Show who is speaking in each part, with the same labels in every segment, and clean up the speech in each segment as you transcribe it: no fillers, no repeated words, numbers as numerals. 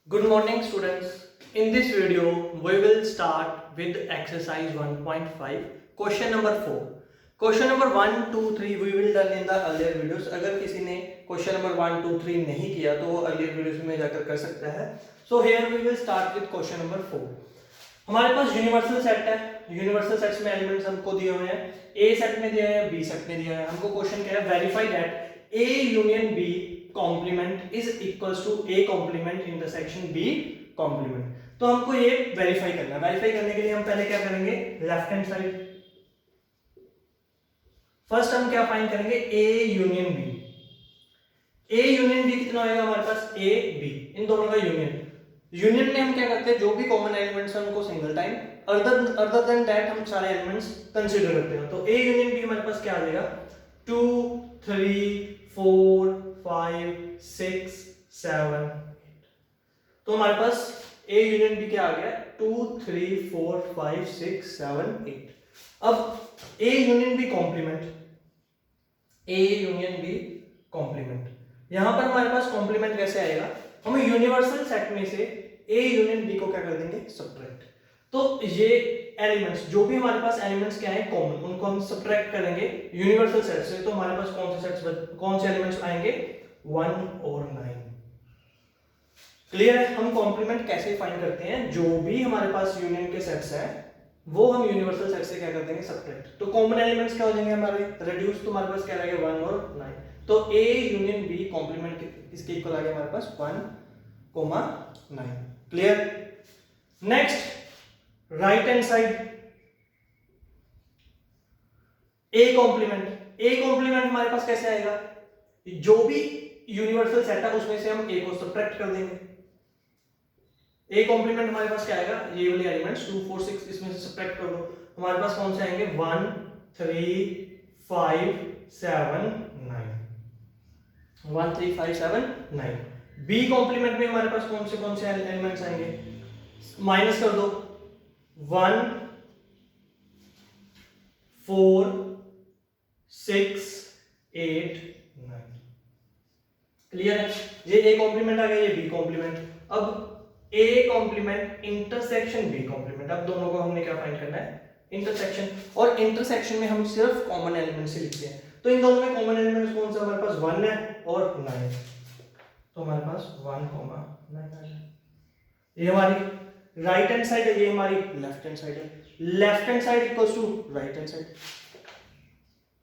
Speaker 1: Good morning students. In this video we will start with exercise 1.5 question number 4. Question number 1, 2, 3 we will done in the earlier videos. अगर किसी ने question number 1, 2, 3 नहीं किया तो वो earlier videos में जाकर कर सकता है. So here we will start with question number 4. हमारे पास यूनिवर्सल सेट है. यूनिवर्सल सेट्स में एलिमेंट्स हमको दिए हुए हैं. ए सेट में दिया है, बी सेट में दिया है. हमको क्वेश्चन क्या है, verify that A union B complement is equals to A complement intersection B complement. तो हमको ये वेरीफाई करना है. वेरीफाई करने के लिए हम पहले क्या करेंगे, लेफ्ट हैंड साइड फर्स्ट हम क्या फाइंड करेंगे, A union B. A union B कितना होगा हमारे पास, ए बी, इन दोनों का यूनियन. यूनियन में हम क्या करते हैं, जो भी कॉमन एलिमेंट्स हैं उनको single time, other than that हम सारे एलिमेंट्स कंसीडर करते हैं. तो ए यूनियन बी हमारे पास क्या आ जाएगा, 2 3 4 5 6 7 8. तो हमारे पास ए यूनियन बी क्या आ गया, 2 3 4 5 6 7 8. अब A union B complement, A union B complement, यहां पर हमारे पास कॉम्प्लीमेंट कैसे आएगा, हम यूनिवर्सल सेट में से ए यूनियन बी को क्या कर देंगे, सब्ट्रैक्ट. तो ये एलिमेंट्स, जो भी हमारे पास एलिमेंट्स क्या है कॉमन, उनको हम सब्ट्रैक्ट करेंगे यूनिवर्सल सेट से. तो हमारे पास कौन से सेट्स, कौन से एलिमेंट्स आएंगे, 1 और 9. क्लियर है. हम कॉम्प्लीमेंट कैसे फाइंड करते हैं, जो भी हमारे पास यूनियन के सेट्स हैं वो हम यूनिवर्सल सेट से क्या कर देंगे, सब्ट्रैक्ट. तो कॉमन एलिमेंट्स क्या हो जाएंगे हमारे, रिड्यूस. तो हमारे पास क्या रहेगा, 1 और 9. तो ए यूनियन बी कॉम्प्लीमेंट किसके इक्वल आ गया हमारे पास, 1, 9. Clear. Next right hand side, A complement. A complement हमारे पास कैसे आएगा, जो भी यूनिवर्सल सेट है उसमें से हम ए को सब्ट्रैक्ट कर देंगे. ए कॉम्प्लीमेंट हमारे पास क्या आएगा, ये वाले एलिमेंट्स 2 4 6 इसमें से सब्ट्रैक्ट कर दो. हमारे पास कौन से आएंगे, 1 3 5 7 9. 1 3 5 7 9. बी कॉम्प्लीमेंट में हमारे पास कौन से एलिमेंट्स आएंगे, माइनस कर दो, 1 4 6 8 9. क्लियर है. ये ए कॉम्प्लीमेंट आ गया, ये बी कॉम्प्लीमेंट. अब A complement intersection B complement, अब दोनों को हमने क्या फाइंड करना है, इंटरसेक्शन. और इंटरसेक्शन में हम सिर्फ कॉमन एलिमेंट से लिखते हैं. तो इन दोनों में कॉमन एलिमेंट्स कौन सा, हमारे पास 1 है और 9. तो हमारे पास 1, 9 है. ये हमारी राइट हैंड साइड है, ये हमारी लेफ्ट हैंड साइड है. Left hand side equals to right hand side,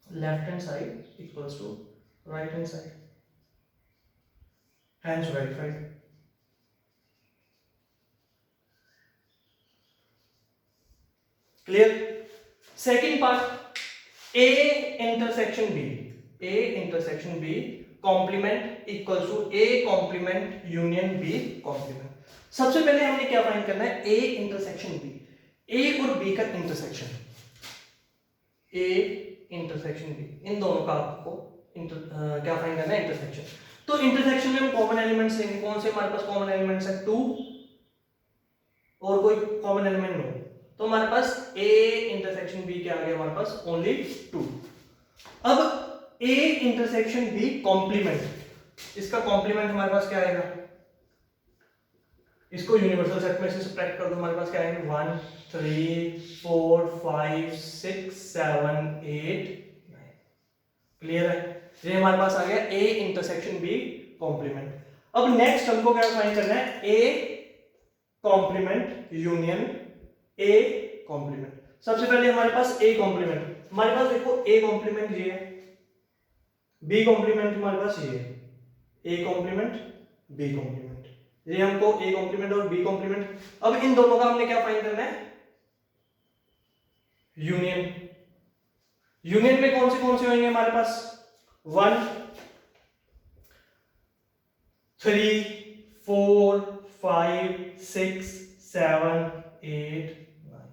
Speaker 1: left hand side equals to right hand side, hence verified. Clear. Second part, A intersection B, A intersection B complement equals to A complement union B complement. सबसे पहले हमने क्या find करना है, A intersection B, ए और B का intersection, ए intersection B, इन दोनों का आपको क्या फाइंड करना है, इंटरसेक्शन. तो इंटरसेक्शन में हम कॉमन एलिमेंट्स लेंगे. कौन से हमारे पास कॉमन एलिमेंट्स है, 2 और कोई कॉमन एलिमेंट नो. तो हमारे पास ए इंटरसेक्शन बी क्या आ गया, हमारे पास ओनली 2. अब ए इंटरसेक्शन बी कॉम्प्लीमेंट, इसका कॉम्प्लीमेंट हमारे पास क्या आएगा, इसको यूनिवर्सल सेट में से सब्ट्रैक्ट कर दो. हमारे पास क्या आएंगे, 1 3 4 5 6 7 8 9. क्लियर है. ये हमारे पास आ गया ए इंटरसेक्शन बी कॉम्प्लीमेंट. अब नेक्स्ट हमको क्या फाइंड करना है, A complement union A complement. सबसे पहले हमारे पास ए कॉम्प्लीमेंट, हमारे पास देखो ए कॉम्प्लीमेंट ये है, बी कॉम्प्लीमेंट हमारे पास ये है, ए कॉम्प्लीमेंट बी कॉम्प्लीमेंट. ये हमको ए कॉम्प्लीमेंट और बी कॉम्प्लीमेंट. अब इन दोनों का हमने क्या फाइंड करना है, यूनियन. यूनियन में कौन से होंगे हमारे पास, 1 3 4 5 6 7 8 9.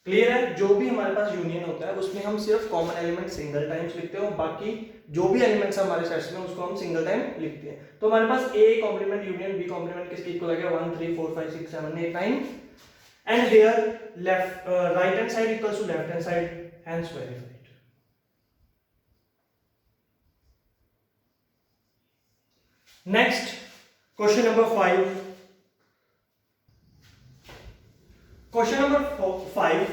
Speaker 1: क्लियर है. जो भी हमारे पास यूनियन होता है उसमें हम सिर्फ कॉमन एलिमेंट सिंगल टाइम्स लिखते हैं, बाकी जो भी एलिमेंट्स हमारे सेट्स में उसको हम सिंगल टाइम लिखते हैं. तो हमारे पास A complement union B complement किसके इक्वल आ गया, 1 3 4 5 6 7 8 9. And here left right hand side equals to left hand side, hence verified. Next question number 5, question number 5,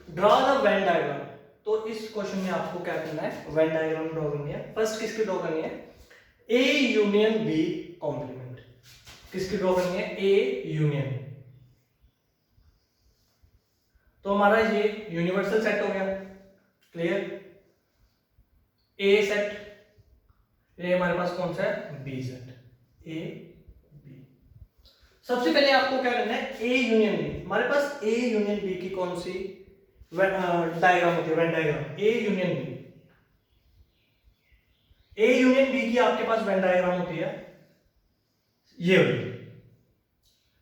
Speaker 1: draw the Venn diagram. तो इस क्वेश्चन में आपको क्या करना है, वेन डायग्राम ड्रॉ करनी है। फर्स्ट किसकी ड्रॉ करनी है, ए यूनियन बी कॉम्प्लीमेंट। किसकी ड्रॉ करनी है, ए यूनियन। तो हमारा ये यूनिवर्सल सेट हो गया, क्लियर। ए सेट, ये हमारे पास कौन सा है, बी सेट, ए बी। सबसे पहले आपको क्या करना है, ए यूनियन बी। हमारे पास ए यूनियन बी की कौन सी डायग्राम होती है, Venn diagram. A union B, A union B की आपके पास वेन डायग्राम होती है ये वाली।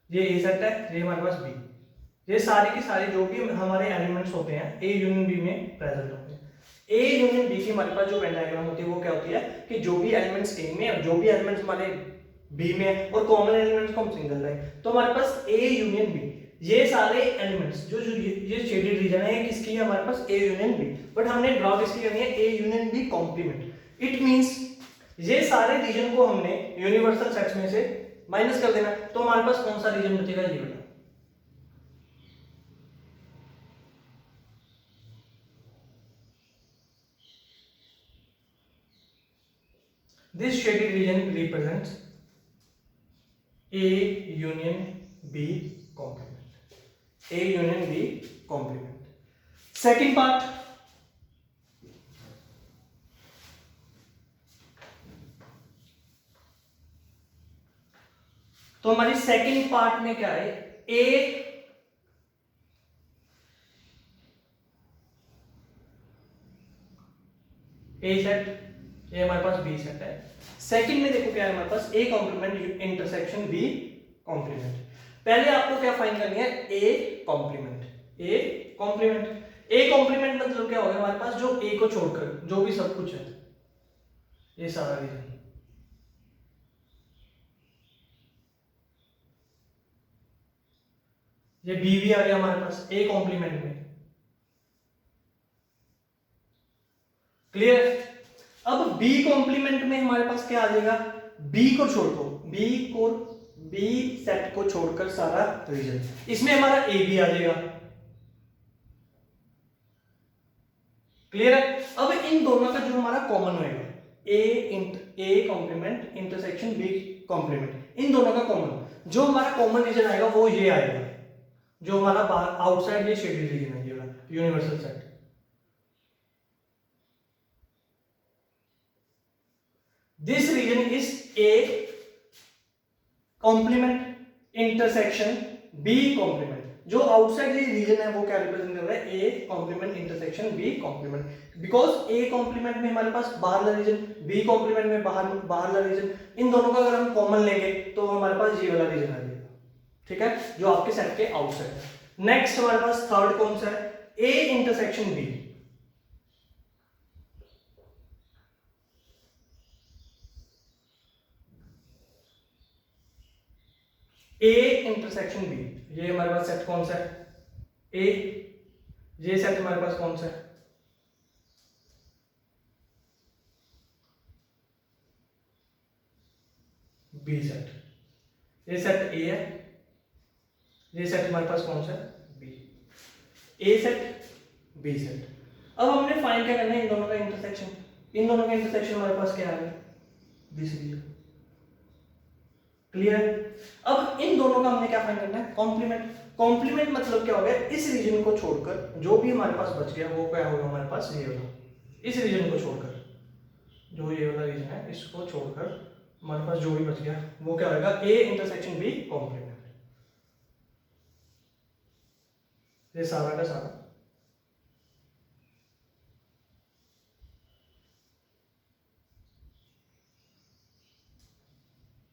Speaker 1: ये ए सेट है, ये हमारे पास बी। ये सारे के सारे जो भी हमारे एलिमेंट्स होते हैं ए यूनियन बी में प्रेजेंट होते हैं। ए यूनियन बी की हमारे पास जो वेन डायग्राम होती है वो क्या होती है कि जो भी एलिमेंट्स ए में और जो भी एलिमेंट्स हमारे बी में और कॉमन एलिमेंट्स को हम सिंगल लाएं। तो हमारे पास ए यूनियन बी, ये सारे एलिमेंट्स जो जो ये शेडेड रीजन है किसकी है, हमारे पास ए यूनियन बी। बट हमने ड्रॉ किसकी करनी है, A union B complement. It means ये सारे रीजन को हमने यूनिवर्सल सेट्स में से माइनस कर देना। तो हमारे पास कौन सा रीजन बचेगा, ये वाला। This shaded region represents A union B complement. A union B complement. Second part, तो हमारी सेकंड पार्ट में क्या है, ए सेट, ये हमारे पास बी सेट है। सेकंड में देखो क्या है हमारे पास, A complement intersection B complement. पहले आपको क्या फाइंड करनी है, A complement. A complement, A complement मतलब क्या हो गया हमारे पास, जो ए को छोड़कर जो भी सब कुछ है, ये सारा रीजन। ये बी भी आ गया हमारे पास ए कॉम्प्लीमेंट में, क्लियर। अब बी कॉम्प्लीमेंट में हमारे पास क्या आ जाएगा, बी को छोड़ दो, बी सेट को छोड़कर सारा रीजन, इसमें हमारा ए भी आ जाएगा, क्लियर है। अब इन दोनों का जो हमारा कॉमन होएगा, A complement intersection B complement, इन दोनों का कॉमन जो हमारा कॉमन रीजन आएगा वो ये आएगा, जो हमारा आउटसाइड ये शेडेड रीजन है, ये वाला universal set. This region is A complement intersection B complement। जो आउटसाइड ये रीजन है वो क्या रिप्रेजेंट कर रहा है, A complement intersection B complement। Because A complement में हमारे पास बाहरला रीजन, B complement में बाहरला रीजन, इन दोनों का अगर हम कॉमन लेंगे तो हमारे पास ये वाला रीजन आ जाएगा, ठीक है, जो आपके सेट के आउटसाइड है। नेक्स्ट हमारे पास थर्ड कौन सा है, A intersection B। A intersection B, ये हमारे पास सेट कौन सा है, ए। ये सेट हमारे पास कौन सा है, बी सेट। ये सेट ए है, ये सेट हमारे पास कौन सा है, बी। ए सेट बी सेट। अब हमने फाइंड क्या करना है, इन दोनों का इंटरसेक्शन। इन दोनों का इंटरसेक्शन हमारे पास क्या है, बी सी डी, क्लियर। अब इन दोनों का हमने क्या फाइंड करना है, कॉम्प्लीमेंट। कॉम्प्लीमेंट मतलब क्या हो गया, इस रीजन को छोड़कर जो भी हमारे पास बच गया वो क्या होगा हमारे पास, ये वाला। इस रीजन को छोड़कर जो ये वाला रीजन है इसको छोड़कर हमारे पास जो भी बच गया वो क्या होगा, ए इंटरसेक्शन बी कॉम्प्लीमेंट। ये सारा का सारा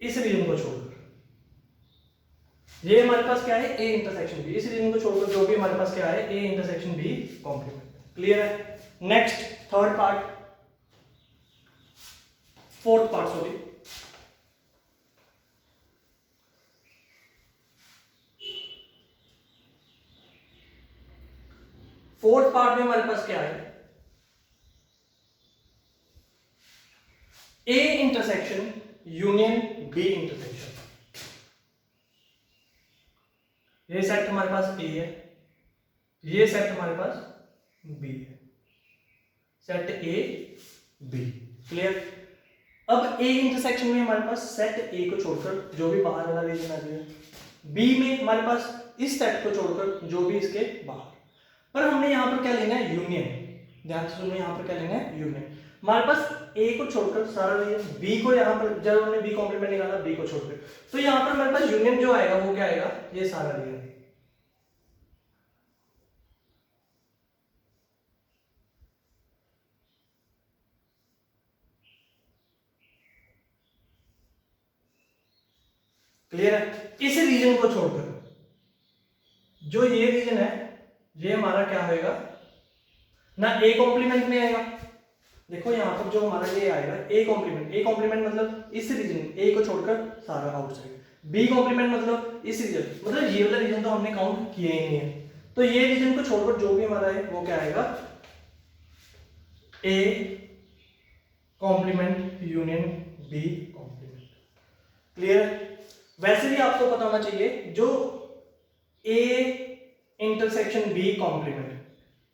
Speaker 1: इस रीजन को छोड़कर, ये हमारे पास क्या है, ए इंटरसेक्शन बी। इस रीजन को छोड़कर जो भी हमारे पास क्या है, A intersection B complement, clear है। Next third part, fourth part sorry, fourth part में हमारे पास क्या है, A intersection union B intersection. ये सेट हमारे पास ए है, ये सेट हमारे पास बी है, सेट ए बी। क्लियर। अब ए इंटरसेक्शन में हमारे पास सेट ए को छोड़कर जो भी बाहर वाला रीजन आ जाएगा, बी में हमारे पास इस सेट को छोड़कर जो भी इसके बाहर। पर हमने यहाँ पर क्या लेना है, यूनियन। ध्यान से सुनिए, यहाँ पर क्या लेना है, यूनियन। हमारे पास ए को छोड़कर सारा रीजन, बी को यहाँ पर जब हमने बी कॉम्प्लीमेंट निकाला बी को छोड़कर, तो यहाँ पर हमारे पास यूनियन जो आएगा वो क्या आएगा, ये सारा रीजन। क्लियर है। इस रीजन को छोड़कर जो ये रीजन है ये हमारा क्या होएगा, ना ए कॉम्प्लीमेंट में आएगा। देखो यहाँ पर जो हमारा ये आएगा ए कॉम्प्लीमेंट, ए कॉम्प्लीमेंट मतलब इस रीजन ए को छोड़कर सारा आउटसाइड, बी कॉम्प्लीमेंट मतलब इस रीजन, मतलब ये वाला रीजन तो हमने काउंट किए ही नहीं है। तो ये रीजन को छोड़कर जो भी हमारा है वो क्या आएगा, A complement union B complement. Clear है। वैसे भी आपको पता होना चाहिए जो ए इंटरसेक्शन बी कॉम्प्लीमेंट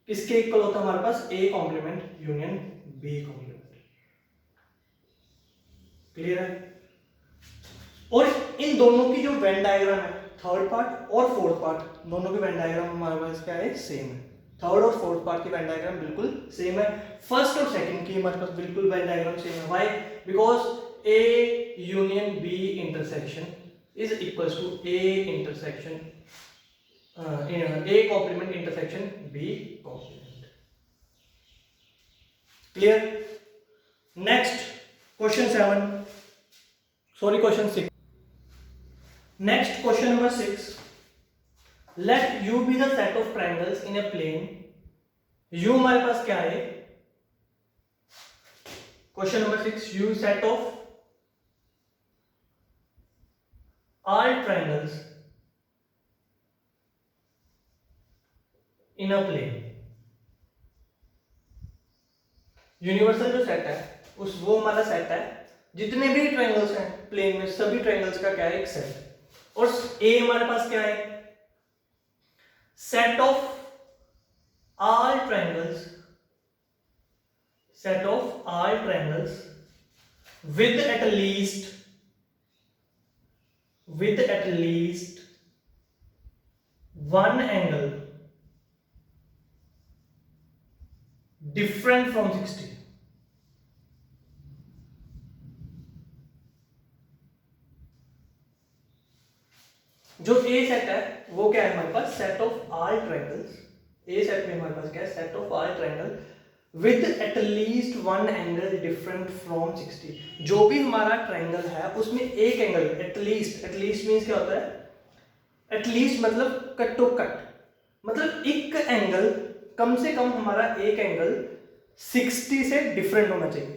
Speaker 1: किसके इक्वल होता है, हमारे पास A complement union B complement. Clear है। और इन दोनों की जो वेन डायग्राम है, थर्ड पार्ट और फोर्थ पार्ट, दोनों की वेन डायग्राम हमारे पास क्या है, सेम है। थर्ड और फोर्थ पार्ट की वेन डायग्राम बिल्कुल सेम है। फर्स्ट और सेकंड की हमारे पास बिल्कुल वेन डायग्राम सेम है। Why? Because A union B intersection is equals to A intersection A complement intersection B complement. Clear? Next question 7, sorry question 6. Next question number 6. Let U be the set of triangles in a plane. U हमारे पास क्या है? Question number 6, U set of all triangles in a plane. Universal जो set है उस वो हमारा set है, जितने भी ट्रायंगल्स हैं प्लेन में सभी ट्रायंगल्स का क्या है, एक सेट। और ए हमारे पास क्या है, set of all triangles, set of all triangles with at least one angle different from 60. जो ए सेट है वो क्या है हमारे पास, set of all triangles. A set में हमारे पास क्या है, set of all triangle with at least one angle different from 60। जो भी हमारा ट्रायंगल है उसमें एक एंगल एटलीस्ट मींस क्या होता है, एटलीस्ट मतलब कट टू कट, मतलब एक एंगल कम से कम हमारा एक एंगल 60 से डिफरेंट होना चाहिए।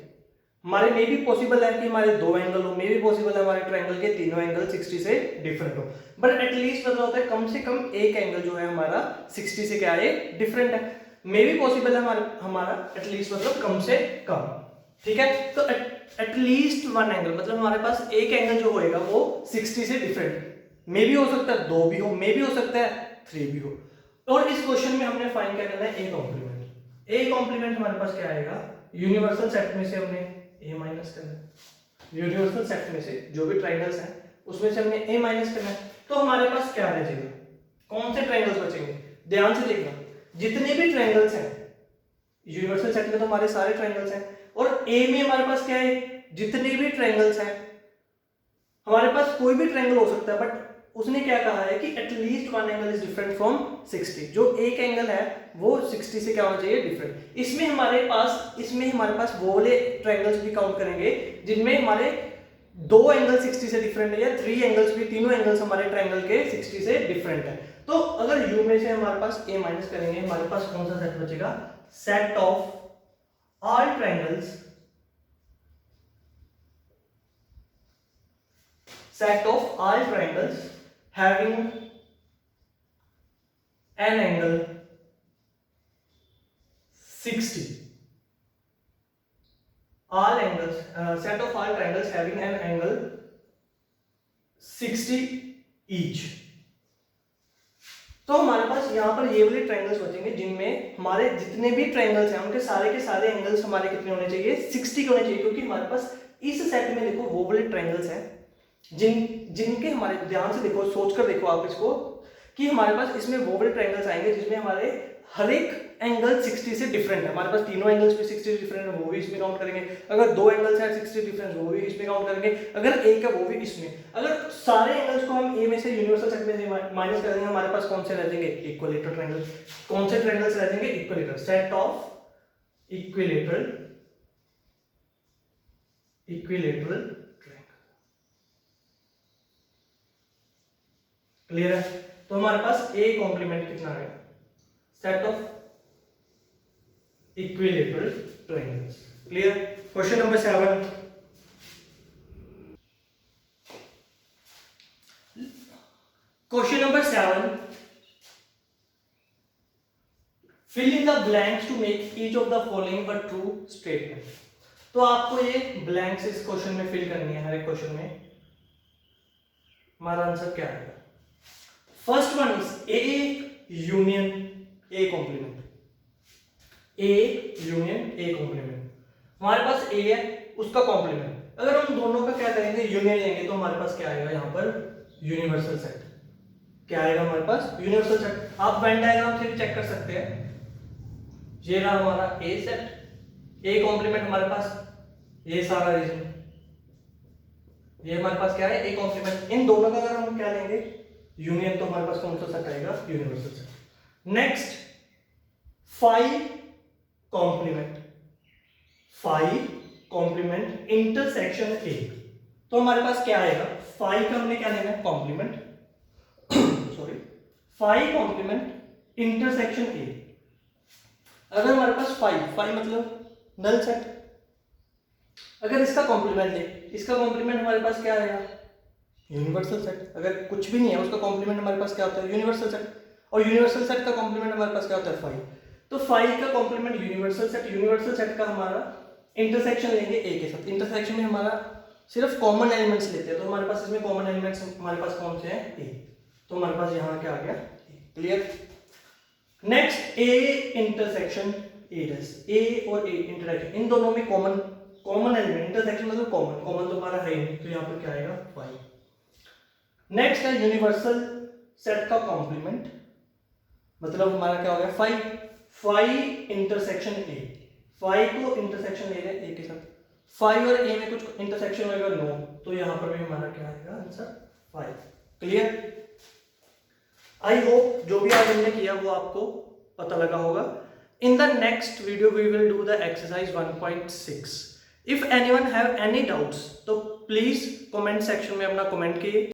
Speaker 1: हमारे में भी पॉसिबल है कि हमारे दो एंगल हो, में भी पॉसिबल है हमारे ट्रायंगल के तीनों एंगल 60 से डिफरेंट हो, बट एटलीस्ट मतलब होता है कम से कम एक एंगल जो है हमारा 60 से क्या है, डिफरेंट है। में भी पॉसिबल है हमारा एटलीस्ट मतलब कम से कम। ठीक है, तो एटलीस्ट वन एंगल मतलब हमारे पास एक एंगल जो होएगा वो 60 से डिफरेंट, में भी हो सकता है दो भी हो, में भी हो सकता है थ्री भी हो। और इस क्वेश्चन में हमने फाइंड क्या करना है, ए कॉम्प्लीमेंट। ए कॉम्प्लीमेंट हमारे पास क्या आएगा, यूनिवर्सल सेट में से हमने ए माइनस करना है, यूनिवर्सल सेट में से जो भी ट्रायंगल्स हैं उसमें से हमने ए माइनस करना है। तो हमारे पास क्या रह जाएगा, कौन से ट्रायंगल्स बचेंगे, ध्यान से देखना। जितने भी ट्रायंगल्स हैं यूनिवर्सल सेट में तो हमारे सारे ट्रायंगल्स हैं, और ए में हमारे पास क्या है, जितने भी ट्रायंगल्स हैं हमारे पास कोई भी ट्रायंगल हो सकता है, बट उसने क्या कहा है कि at least one angle is different from 60। जो एक एंगल है वो 60 से क्या होना चाहिए, डिफरेंट। इसमें हमारे पास वो वाले ट्रायंगल्स भी काउंट करेंगे जिनमें हमारे दो एंगल 60 से डिफरेंट है, या थ्री एंगल्स भी, तीनों एंगल्स हमारे ट्रायंगल के 60 से डिफरेंट है। तो अगर u में से हमारे पास a माइनस करेंगे, हमारे पास कौन सा सेट बचेगा, set of all triangles, set of all triangles having an angle 60, all angles set of all triangles having an angle 60 each। तो हमारे पास यहाँ पर ये वाले ट्रायंगल्स बचेंगे जिनमें हमारे जितने भी ट्रायंगल्स हैं उनके सारे के सारे एंगल्स हमारे कितने होने चाहिए, 60 के होने चाहिए, क्योंकि हमारे पास इस सेट में देखो वो वाले ट्रायंगल्स हैं जिनके हमारे, ध्यान से देखो, सोचकर देखो आप इसको, कि हमारे पास इसमें वो वाले ट्रायंगल्स आएंगे जिसमें हमारे हर एक एंगल 60 से डिफरेंट है। हमारे पास तीनों एंगल्स भी 60 से डिफरेंट है, वो भी इसमें काउंट करेंगे। अगर दो एंगल्स हैं 60 डिफरेंस, वो भी इसमें काउंट करेंगे। अगर एक है वो भी इसमें। अगर सारे एंगल्स को हम ए में से यूनिवर्सल सेट में से माइनस कर देंगे, हमारे पास कौन से रह जाएंगे, इक्विलेटरल ट्रायंगल। कौन से ट्रायंगल्स रह जाएंगे, equilateral, set of equilateral triangle. Clear है? तो हमारे पास ए कॉम्प्लीमेंट कितना है, set of equilateral triangles. Clear? Question number 7, question number 7, fill in the blanks to make each of the following a true statement। तो आपको ये ब्लैंक्स इस क्वेश्चन में फिल करनी है। हर एक क्वेश्चन में हमारा आंसर क्या आएगा। First one is A union A complement. A union A complement, हमारे पास ए है, उसका कॉम्प्लीमेंट। अगर हम दोनों का क्या करेंगे, यूनियन लेंगे, तो हमारे पास क्या आएगा यहाँ पर, यूनिवर्सल सेट। क्या आएगा हमारे पास, यूनिवर्सल सेट। आप वेन डायग्राम से भी चेक कर सकते हैं। ये रहा हमारा ए सेट, ए कॉम्प्लीमेंट हमारे पास ये सारा रीजन, ये हमारे पास क्या है, ए कॉम्प्लीमेंट। इन दोनों का अगर हम क्या लेंगे, यूनियन, तो हमारे पास कौन सा सेट आएगा, universal set. Next, five complement intersection A. तो हमारे पास क्या आएगा, फाइव का हमने क्या लेना है, complement, sorry, five complement intersection A. अगर हमारे पास फाइव मतलब नल सेट, अगर इसका कॉम्प्लीमेंट ले, इसका कॉम्प्लीमेंट हमारे पास क्या आएगा, यूनिवर्सल सेट। अगर कुछ भी नहीं है, उसका कॉम्प्लीमेंट हमारे पास क्या होता है, यूनिवर्सल सेट। और यूनिवर्सल सेट का कॉम्प्लीमेंट हमारे पास क्या होता है, 5। तो 5 का complement universal set, universal set का हमारा इंटरसेक्शन लेंगे ए के साथ। इंटरसेक्शन में हमारा सिर्फ कॉमन एलिमेंट्स लेते हैं, तो हमारे पास इसमें कॉमन एलिमेंट्स हमारे पास कौन से हैं, ए। तो हमारे पास यहाँ क्या आ गया, clear. Next, A intersection A dash, A और ए इंटरसेक्शन, इन दोनों में कॉमन एलिमेंट, इंटरसेक्शन मतलब कॉमन तो हमारा है नहीं, तो यहाँ पर क्या आएगा, 5। नेक्स्ट है यूनिवर्सल सेट का कॉम्प्लीमेंट, मतलब हमारा क्या हो गया, 5 इंटरसेक्शन ए। 5 को इंटरसेक्शन ले लें ए के साथ, 5 और ए में कुछ इंटरसेक्शन होगा, नो, तो यहाँ पर भी हमारा क्या आएगा, आंसर 5। क्लियर? आई होप जो भी आज हमने किया वो आपको पता लगा होगा। In the next video we will do the exercise 1.6। If anyone have any doubts तो प्लीज कमेंट सेक्शन में अपना कमेंट कीजिए।